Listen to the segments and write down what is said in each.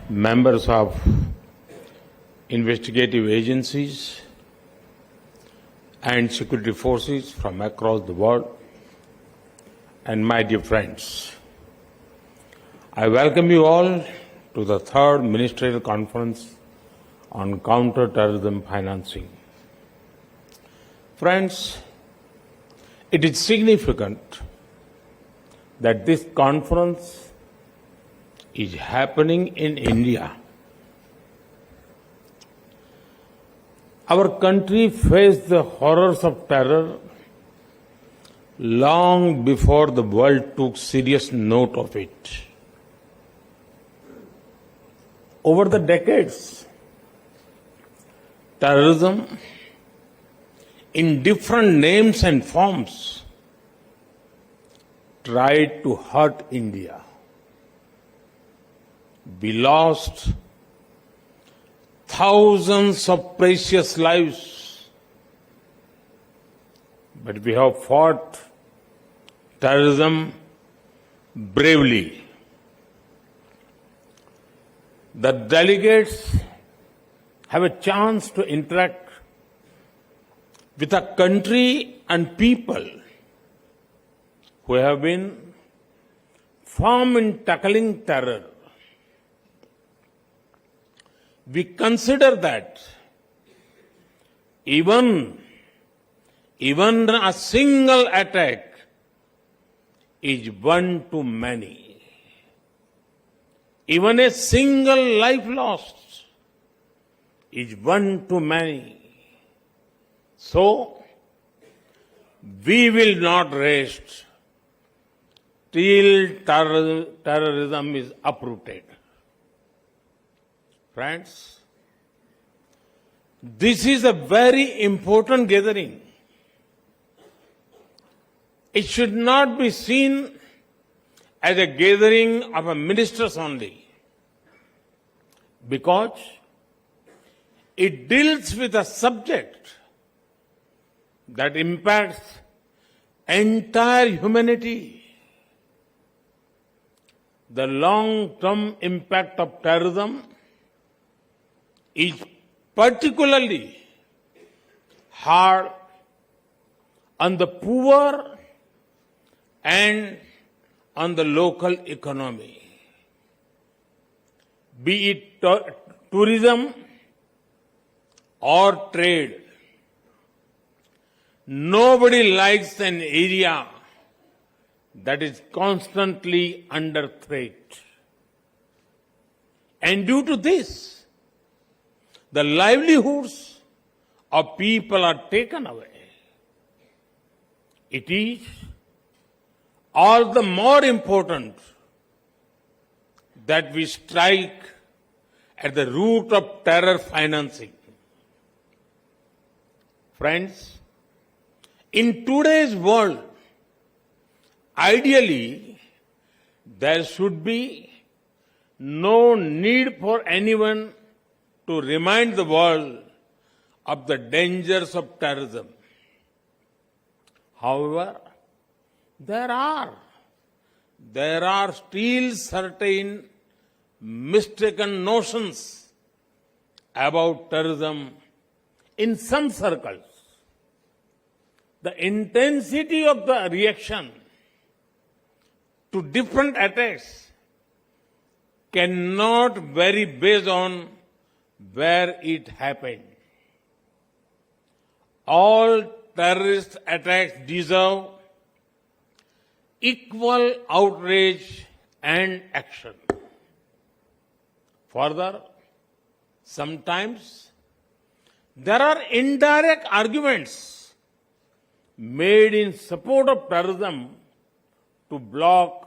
members of investigative agencies and security forces from across the world, and my dear friends, I welcome you all to the third ministerial conference on counter-terrorism financing. Friends, it is significant that this conference is happening in India. Our country faced the horrors of terror long before the world took serious note of it. Over the decades, terrorism in different names and forms tried to hurt India. We lost thousands of precious lives, but we have fought terrorism bravely. The delegates have a chance to interact with a country and people who have been firm in tackling terror. We consider that even a single attack is one too many. Even a single life lost is one too many. So, we will not rest till terrorism is uprooted. Friends, this is a very important gathering. It should not be seen as a gathering of ministers only, because it deals with a subject that impacts entire humanity. The long-term impact of terrorism is particularly hard on the poor and on the local economy. Be it tourism or trade, nobody likes an area that is constantly under threat. And due to this, the livelihoods of people are taken away. It is all the more important that we strike at the root of terror financing. Friends, in today's world, ideally, there should be no need for anyone to remind the world of the dangers of terrorism. However, there are still certain mistaken notions about terrorism in some circles. The intensity of the reaction to different attacks cannot vary based on where it happened. All terrorist attacks deserve equal outrage and action. Further, sometimes there are indirect arguments made in support of terrorism to block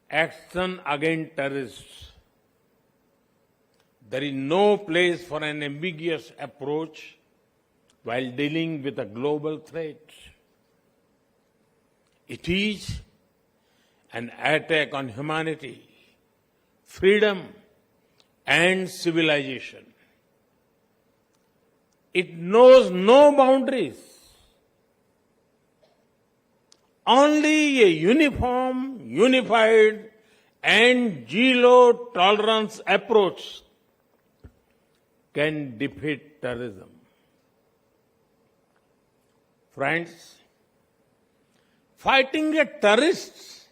action against terrorists. There is no place for an ambiguous approach while dealing with a global threat. It is an attack on humanity, freedom, and civilization. It knows no boundaries. Only a uniform, unified, and zero tolerance approach can defeat terrorism. Friends, fighting a terrorist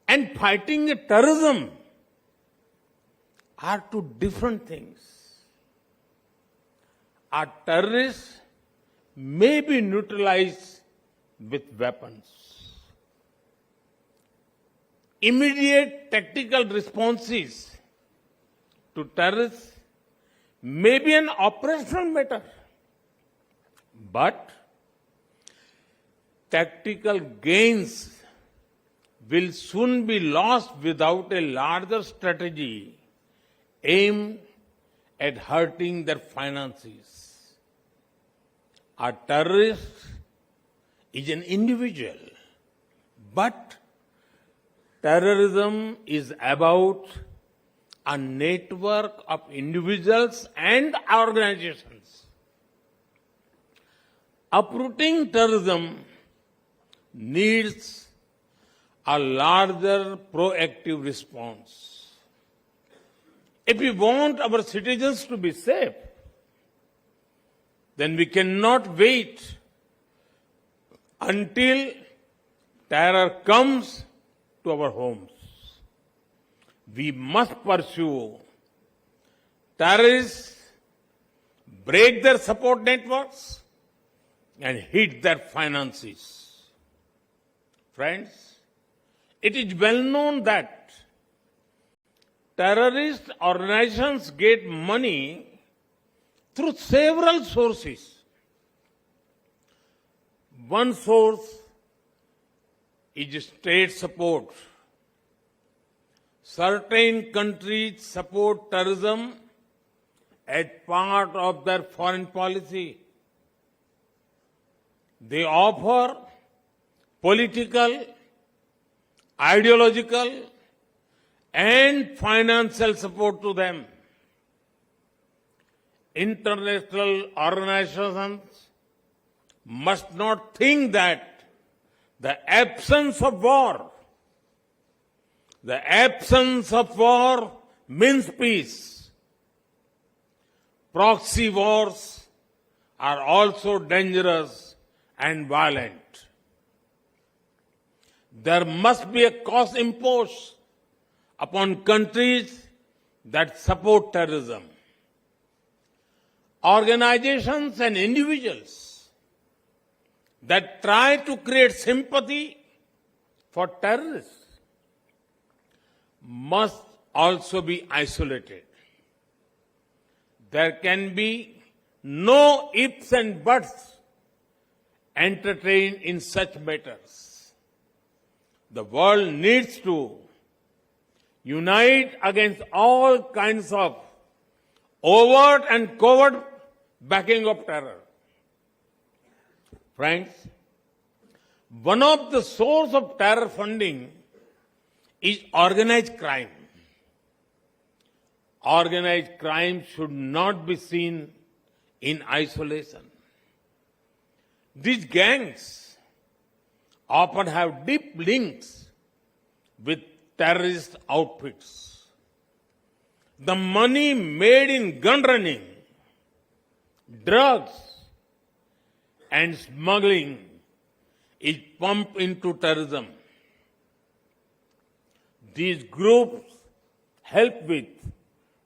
and fighting a terrorism are two different things. A terrorist may be neutralized with weapons. Immediate tactical responses to terrorists may be an operational matter, but tactical gains will soon be lost without a larger strategy aimed at hurting their finances. A terrorist is an individual, but terrorism is about a network of individuals and organizations. Uprooting terrorism needs a larger proactive response. If we want our citizens to be safe, then we cannot wait until terror comes to our homes. We must pursue terrorists, break their support networks, and hit their finances. Friends, it is well known that terrorist organizations get money through several sources. One source is state support. Certain countries support terrorism as part of their foreign policy. They offer political, ideological, and financial support to them. International organizations must not think that the absence of war means peace. Proxy wars are also dangerous and violent. There must be a cost imposed upon countries that support terrorism. Organizations and individuals that try to create sympathy for terrorists must also be isolated. There can be no ifs and buts entertained in such matters. The world needs to unite against all kinds of overt and covert backing of terror. Friends, one of the sources of terror funding is organized crime. Organized crime should not be seen in isolation. These gangs often have deep links with terrorist outfits. The money made in gun running, drugs, and smuggling is pumped into terrorism. These groups help with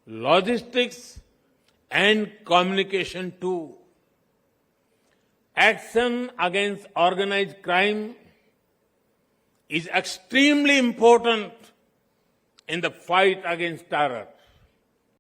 logistics and communication too. Action against organized crime is extremely important in the fight against terror.